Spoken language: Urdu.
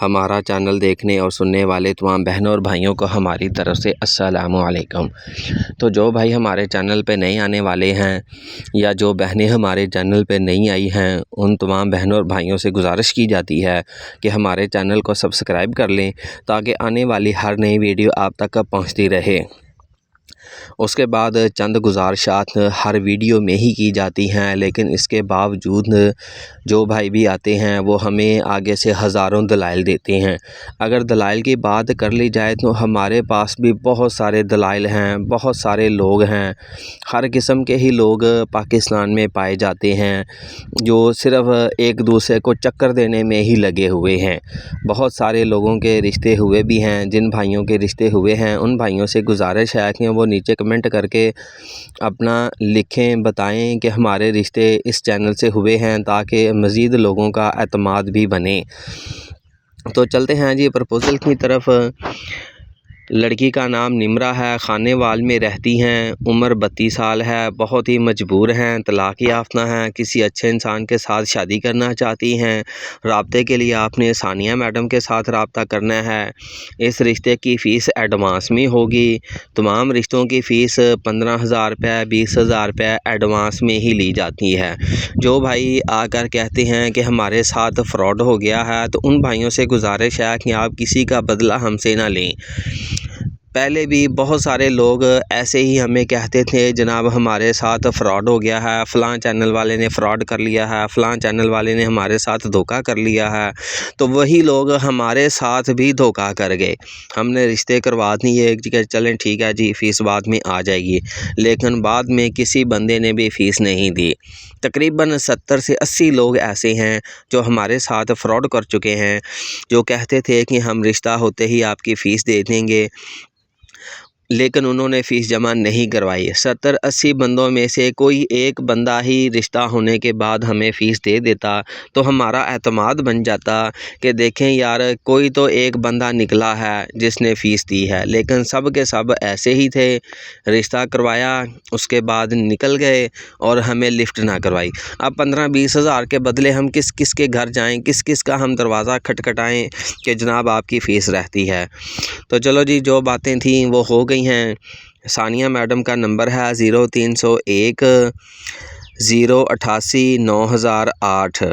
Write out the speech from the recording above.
ہمارا چینل دیکھنے اور سننے والے تمام بہنوں اور بھائیوں کو ہماری طرف سے السلام علیکم۔ تو جو بھائی ہمارے چینل پہ نئے آنے والے ہیں یا جو بہنیں ہمارے چینل پہ نئی آئی ہیں، ان تمام بہنوں اور بھائیوں سے گزارش کی جاتی ہے کہ ہمارے چینل کو سبسکرائب کر لیں تاکہ آنے والی ہر نئی ویڈیو آپ تک پہنچتی رہے۔ اس کے بعد چند گزارشات ہر ویڈیو میں ہی کی جاتی ہیں، لیکن اس کے باوجود جو بھائی بھی آتے ہیں وہ ہمیں آگے سے ہزاروں دلائل دیتے ہیں۔ اگر دلائل کی بات کر لی جائے تو ہمارے پاس بھی بہت سارے دلائل ہیں، بہت سارے لوگ ہیں، ہر قسم کے ہی لوگ پاکستان میں پائے جاتے ہیں جو صرف ایک دوسرے کو چکر دینے میں ہی لگے ہوئے ہیں۔ بہت سارے لوگوں کے رشتے ہوئے بھی ہیں، جن بھائیوں کے رشتے ہوئے ہیں ان بھائیوں سے گزارش ہے کہ وہ نیچے کمنٹ کر کے اپنا لکھیں، بتائیں کہ ہمارے رشتے اس چینل سے ہوئے ہیں تاکہ مزید لوگوں کا اعتماد بھی بنے۔ تو چلتے ہیں جی پرپوزل کی طرف۔ لڑکی کا نام نمرہ ہے، خانے وال میں رہتی ہیں، عمر 32 سال ہے، بہت ہی مجبور ہیں، طلاق یافتہ ہیں، کسی اچھے انسان کے ساتھ شادی کرنا چاہتی ہیں۔ رابطے کے لیے آپ نے ثانیہ میڈم کے ساتھ رابطہ کرنا ہے۔ اس رشتے کی فیس ایڈوانس میں ہوگی۔ تمام رشتوں کی فیس 15,000 روپے 20,000 روپے ایڈوانس میں ہی لی جاتی ہے۔ جو بھائی آ کر کہتے ہیں کہ ہمارے ساتھ فراڈ ہو گیا ہے تو ان بھائیوں سے گزارش ہے کہ آپ کسی کا بدلہ ہم سے نہ لیں۔ پہلے بھی بہت سارے لوگ ایسے ہی ہمیں کہتے تھے جناب ہمارے ساتھ فراڈ ہو گیا ہے، فلاں چینل والے نے فراڈ کر لیا ہے، فلاں چینل والے نے ہمارے ساتھ دھوکہ کر لیا ہے، تو وہی لوگ ہمارے ساتھ بھی دھوکہ کر گئے۔ ہم نے رشتے کروا دیے کہ چلیں ٹھیک ہے جی فیس بعد میں آ جائے گی، لیکن بعد میں کسی بندے نے بھی فیس نہیں دی۔ تقریباً 70 سے 80 لوگ ایسے ہیں جو ہمارے ساتھ فراڈ کر چکے ہیں، جو کہتے تھے کہ ہم رشتہ ہوتے ہی آپ کی فیس دے دیں گے، لیکن انہوں نے فیس جمع نہیں کروائی۔ 70-80 بندوں میں سے کوئی ایک بندہ ہی رشتہ ہونے کے بعد ہمیں فیس دے دیتا تو ہمارا اعتماد بن جاتا کہ دیکھیں یار کوئی تو ایک بندہ نکلا ہے جس نے فیس دی ہے، لیکن سب کے سب ایسے ہی تھے، رشتہ کروایا اس کے بعد نکل گئے اور ہمیں لفٹ نہ کروائی۔ اب 15-20 ہزار کے بدلے ہم کس کس کے گھر جائیں، کس کس کا ہم دروازہ کھٹکھٹائیں کہ جناب آپ کی فیس رہتی ہے۔ تو چلو جی جو باتیں تھیں وہ ہو گئی ہیں۔ ثانیہ میڈم کا نمبر ہے 0301 088 9008۔